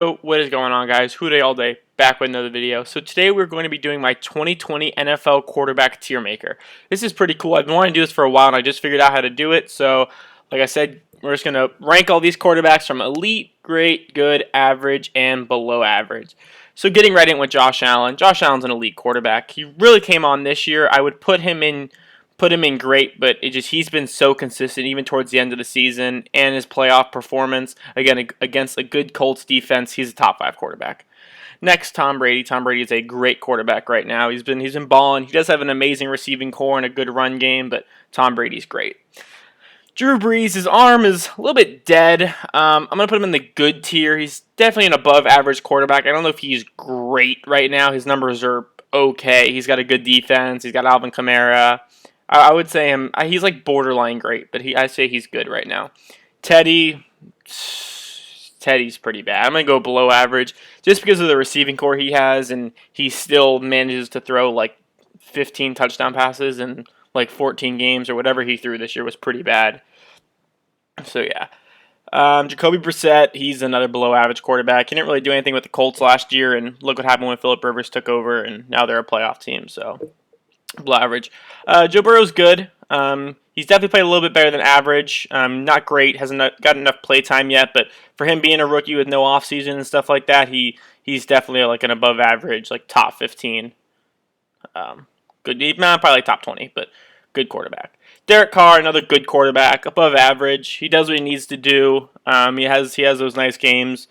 So what is going on, guys? Houday all day, back with another video. So today we're going to be doing my 2020 NFL quarterback tier maker. This is pretty cool. I've been wanting to do this for a while and I just figured out how to do it. So like I said, we're just going to rank all these quarterbacks from elite, great, good, average, and below average. So getting right in with Josh Allen. Josh Allen's an elite quarterback. He really came on this year. I would put him in great, but he's been so consistent even towards the end of the season, and his playoff performance again against a good Colts defense. He's a top 5 quarterback. Next, Tom Brady. Tom Brady is a great quarterback right now. He's been balling. He does have an amazing receiving core and a good run game, but Tom Brady's great. Drew Brees, his arm is a little bit dead. I'm going to put him in the good tier. He's definitely an above average quarterback. I don't know if he's great right now. His numbers are okay. He's got a good defense. He's got Alvin Kamara. I would say he's like borderline great, but I say he's good right now. Teddy's pretty bad. I'm going to go below average just because of the receiving core he has, and he still manages to throw like 15 touchdown passes in like 14 games or whatever he threw this year was pretty bad. So yeah. Jacoby Brissett, he's another below average quarterback. He didn't really do anything with the Colts last year, and look what happened when Philip Rivers took over, and now they're a playoff team, so below average. Joe Burrow's good. He's definitely played a little bit better than average. Not great, hasn't got enough play time yet, but for him being a rookie with no offseason and stuff like that, he's definitely like an above average, like top 15. Good, probably like top 20, but good quarterback. Derek Carr, another good quarterback, above average. He does what he needs to do. He has those nice games.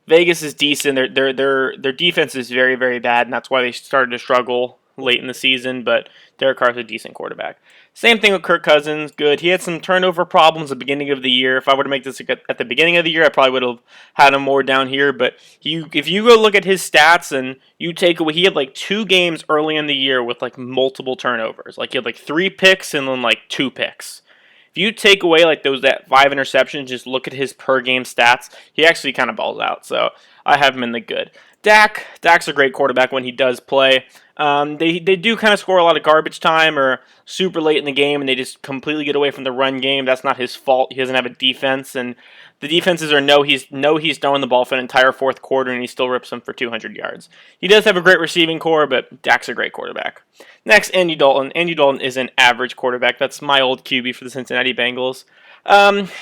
Vegas is decent. Their defense is very, very bad, and that's why they started to struggle late in the season, but Derek Carr's a decent quarterback. Same thing with Kirk Cousins, good. He had some turnover problems at the beginning of the year. If I were to make this at the beginning of the year, I probably would have had him more down here, but if you go look at his stats and you take away, he had like 2 games early in the year with like multiple turnovers. Like he had like 3 picks and then like 2 picks. If you take away like that 5 interceptions, just look at his per game stats, he actually kind of balls out. So I have him in the good. Dak's a great quarterback when he does play. They do kind of score a lot of garbage time or super late in the game, and they just completely get away from the run game. That's not his fault. He doesn't have a defense, and the defenses know he's throwing the ball for an entire fourth quarter, and he still rips them for 200 yards. He does have a great receiving core, but Dak's a great quarterback. Next, Andy Dalton. Andy Dalton is an average quarterback. That's my old QB for the Cincinnati Bengals.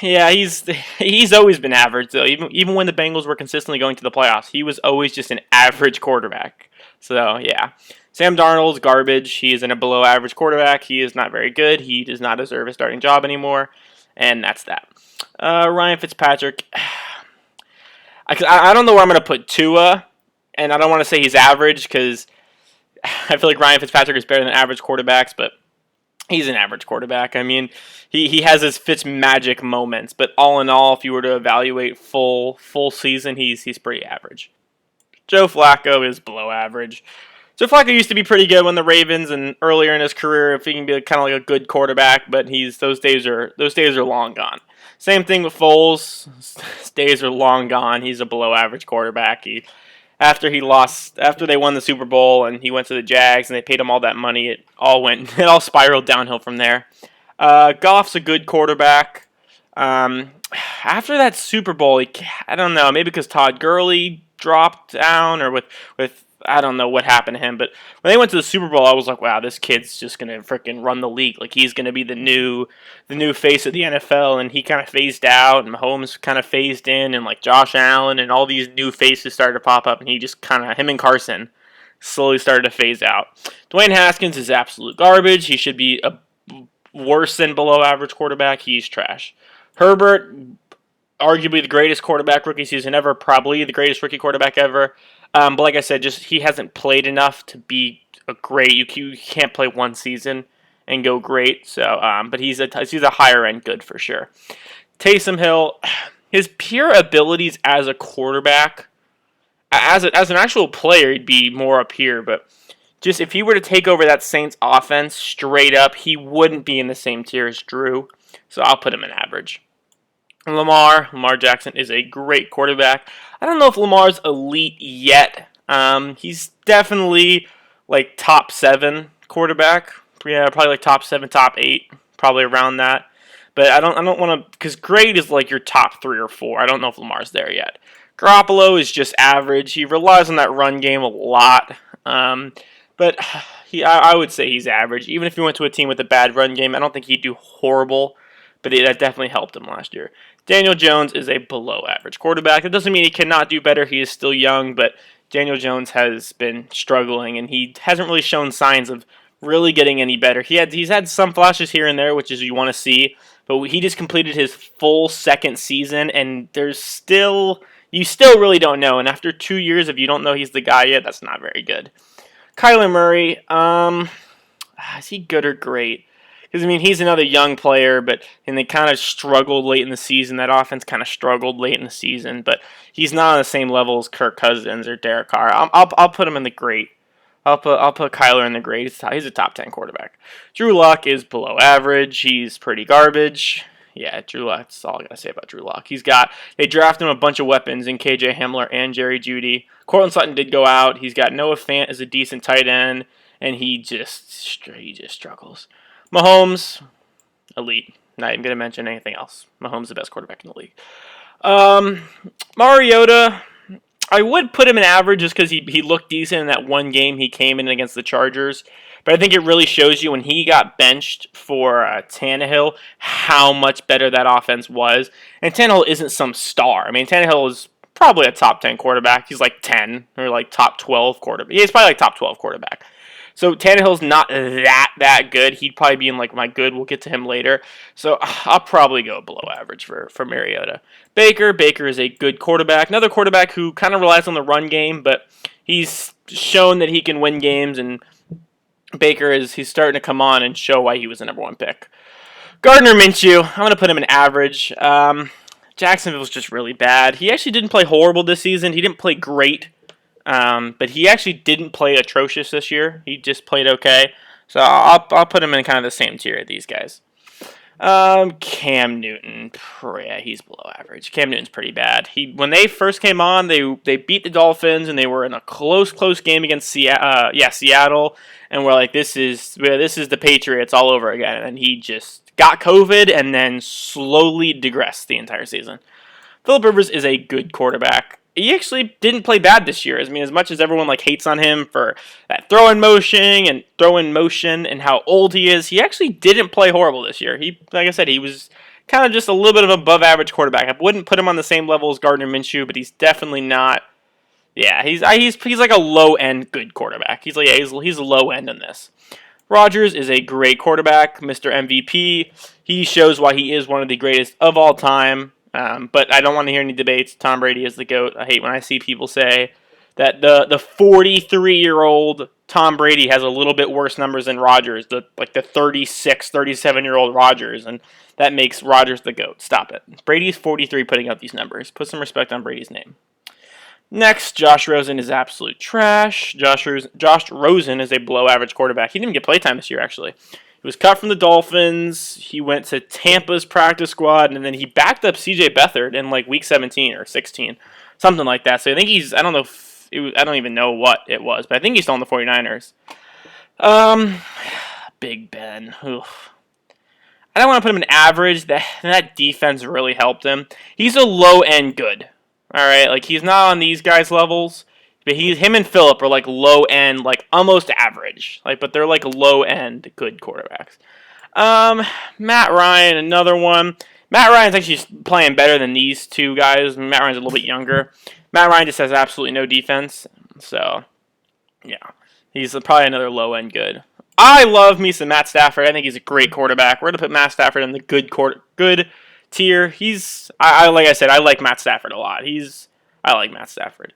Yeah, he's always been average though. Even when the Bengals were consistently going to the playoffs, he was always just an average quarterback. So yeah, Sam Darnold's garbage. He is a below average quarterback. He is not very good. He does not deserve a starting job anymore, and that's that. Ryan Fitzpatrick. I don't know where I'm going to put Tua, and I don't want to say he's average because I feel like Ryan Fitzpatrick is better than average quarterbacks, but he's an average quarterback. I mean, he has his Fitz magic moments, but all in all, if you were to evaluate full season, he's pretty average. Joe Flacco is below average. Joe Flacco used to be pretty good when the Ravens and earlier in his career, if he can be kind of like a good quarterback, but those days are long gone. Same thing with Foles. His days are long gone. He's a below average quarterback. After they won the Super Bowl and he went to the Jags and they paid him all that money, it all spiraled downhill from there. Goff's a good quarterback. After that Super Bowl, I don't know, maybe because Todd Gurley dropped down or with I don't know what happened to him, but when they went to the Super Bowl, I was like, wow, this kid's just gonna freaking run the league. Like he's gonna be the new face of the NFL, and he kind of phased out, and Mahomes kind of phased in, and like Josh Allen and all these new faces started to pop up, and he just him and Carson slowly started to phase out. Dwayne Haskins is absolute garbage. He should be a worse than below average quarterback. He's trash. Herbert, arguably the greatest quarterback rookie season ever, probably the greatest rookie quarterback ever. But like I said, he hasn't played enough to be a great. You can't play one season and go great. So, but he's a higher end good for sure. Taysom Hill, his pure abilities as a quarterback, as an actual player, he'd be more up here. But just if he were to take over that Saints offense straight up, he wouldn't be in the same tier as Drew. So I'll put him in average. Lamar Jackson is a great quarterback. I don't know if Lamar's elite yet. He's definitely like top 7 quarterback. Yeah, probably like top 7, top 8, probably around that. But I don't want to, because great is like your top 3 or 4. I don't know if Lamar's there yet. Garoppolo is just average. He relies on that run game a lot. But I would say he's average. Even if he went to a team with a bad run game, I don't think he'd do horrible. But that definitely helped him last year. Daniel Jones is a below average quarterback. That doesn't mean he cannot do better. He is still young, but Daniel Jones has been struggling, and he hasn't really shown signs of really getting any better. He's had some flashes here and there, which is you want to see, but he just completed his full second season, and you still really don't know. And after 2 years, if you don't know he's the guy yet, that's not very good. Kyler Murray, is he good or great? Because, I mean, he's another young player, and they kind of struggled late in the season. That offense kind of struggled late in the season, but he's not on the same level as Kirk Cousins or Derek Carr. I'll put him in the great. I'll put Kyler in the great. He's a top 10 quarterback. Drew Lock is below average. He's pretty garbage. Yeah, Drew Lock. That's all I gotta say about Drew Lock. They drafted him a bunch of weapons in KJ Hamler and Jerry Jeudy. Cortland Sutton did go out. He's got Noah Fant as a decent tight end, and he just struggles. Mahomes, elite. Not even gonna mention anything else. Mahomes the best quarterback in the league. Mariota, I would put him in average just because he looked decent in that one game he came in against the Chargers. But I think it really shows you when he got benched for Tannehill how much better that offense was. And Tannehill isn't some star. I mean, Tannehill is probably a top 10 quarterback. He's like 10 or like top 12 quarterback. Yeah, he's probably like top 12 quarterback. So Tannehill's not that good. He'd probably be in like my good. We'll get to him later. So I'll probably go below average for Mariota. Baker is a good quarterback. Another quarterback who kind of relies on the run game, but he's shown that he can win games, and he's starting to come on and show why he was the number one pick. Gardner Minshew, I'm going to put him in average. Jacksonville's just really bad. He actually didn't play horrible this season. He didn't play great. But he actually didn't play atrocious this year. He just played okay. So I'll put him in kind of the same tier as these guys. Cam Newton, yeah, he's below average. Cam Newton's pretty bad. When they first came on, they beat the Dolphins, and they were in a close game against Seattle, and we're like, this is the Patriots all over again. And he just got COVID and then slowly digressed the entire season. Phillip Rivers is a good quarterback. He actually didn't play bad this year. I mean, as much as everyone hates on him for that throw in motion and how old he is, he actually didn't play horrible this year. Like I said, he was kind of just a little bit of an above average quarterback. I wouldn't put him on the same level as Gardner Minshew, but he's definitely not. Yeah, he's like a low end good quarterback. He's a low end in this. Rodgers is a great quarterback, Mr. MVP. He shows why he is one of the greatest of all time. But I don't want to hear any debates. Tom Brady is the GOAT. I hate when I see people say that the 43-year-old Tom Brady has a little bit worse numbers than Rodgers, the 36, 37-year-old Rodgers, and that makes Rodgers the GOAT. Stop it. Brady's 43 putting up these numbers. Put some respect on Brady's name. Next, Josh Rosen is absolute trash. Josh Rosen is a below-average quarterback. He didn't even get playtime this year, actually. He was cut from the Dolphins. He went to Tampa's practice squad, and then he backed up C.J. Beathard in week 17 or 16, something like that. So I think I don't even know what it was, but I think he's still on the 49ers. Big Ben. Oof. I don't want to put him in average. That defense really helped him. He's a low-end good. All right, he's not on these guys' levels. But him and Phillip are low end, almost average. But they're low end good quarterbacks. Matt Ryan, another one. Matt Ryan's actually playing better than these two guys. Matt Ryan's a little bit younger. Matt Ryan just has absolutely no defense. So, yeah. He's probably another low end good. I love me some Matt Stafford. I think he's a great quarterback. We're going to put Matt Stafford in the good tier. Like I said, I like Matt Stafford a lot. I like Matt Stafford.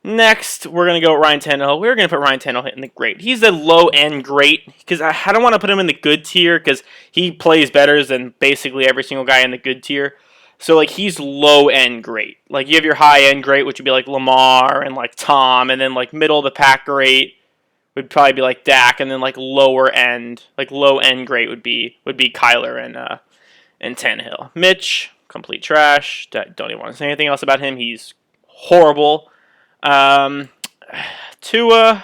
Next, we're going to go with Ryan Tannehill. We're going to put Ryan Tannehill in the great. He's a low-end great because I don't want to put him in the good tier because he plays better than basically every single guy in the good tier. So, he's low-end great. You have your high-end great, which would be Lamar and Tom, and then middle-of-the-pack great would probably be Dak, and then lower-end, low-end great would be Kyler and Tannehill. Mitch, complete trash. Don't even want to say anything else about him. He's horrible. Tua,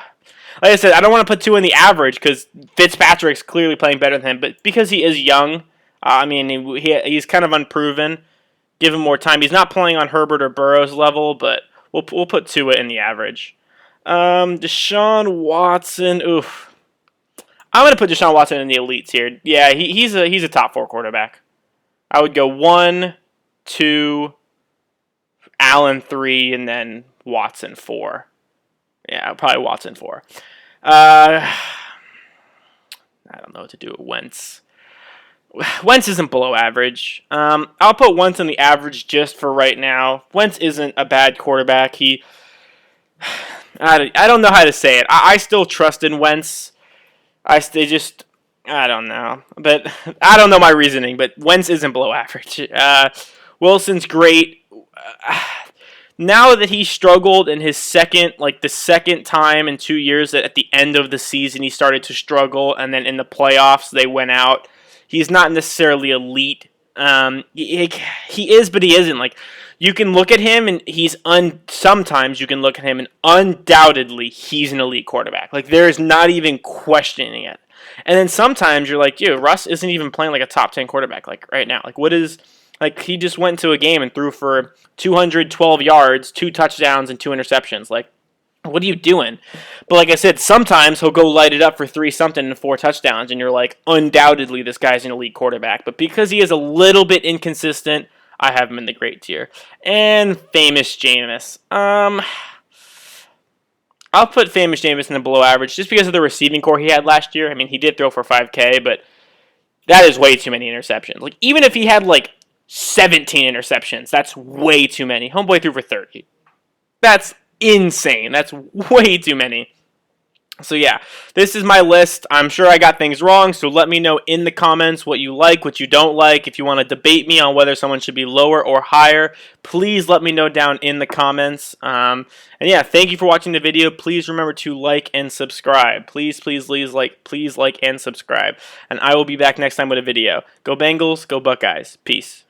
like I said, I don't want to put Tua in the average because Fitzpatrick's clearly playing better than him, but because he is young, he's kind of unproven. Give him more time. He's not playing on Herbert or Burrow's level, but We'll put Tua in the average. Deshaun Watson. Oof. I'm gonna put Deshaun Watson in the elites here. Yeah, he's a top 4 quarterback. I would go 1, 2, Allen 3, and then Watson 4. Yeah, probably Watson 4. I don't know what to do with Wentz. Wentz isn't below average. I'll put Wentz in the average just for right now. Wentz isn't a bad quarterback. I don't know how to say it. I still trust in Wentz. I don't know. But I don't know my reasoning, but Wentz isn't below average. Wilson's great. Now that he struggled in his the second time in 2 years that at the end of the season he started to struggle, and then in the playoffs they went out. He's not necessarily elite. He is, but he isn't. Like, you can look at him and sometimes you can look at him and undoubtedly he's an elite quarterback. Like, there is not even questioning it. And then sometimes you're like, Russ isn't even playing like a top 10 quarterback like right now. Like, he just went to a game and threw for 212 yards, 2 touchdowns, and 2 interceptions. Like, what are you doing? But like I said, sometimes he'll go light it up for 3-something and 4 touchdowns, and you're like, undoubtedly this guy's an elite quarterback. But because he is a little bit inconsistent, I have him in the great tier. And Famous Jameis. I'll put Famous Jameis in the below average just because of the receiving core he had last year. I mean, he did throw for 5K, but that is way too many interceptions. Like, even if he had like 17 interceptions, that's way too many. Homeboy threw for 30. That's insane. That's way too many. So yeah, this is my list. I'm sure I got things wrong, so let me know in the comments what you like, what you don't like. If you want to debate me on whether someone should be lower or higher, please let me know down in the comments. And yeah, thank you for watching the video. Please remember to like and subscribe. Please like and subscribe. And I will be back next time with a video. Go Bengals, go Buckeyes. Peace.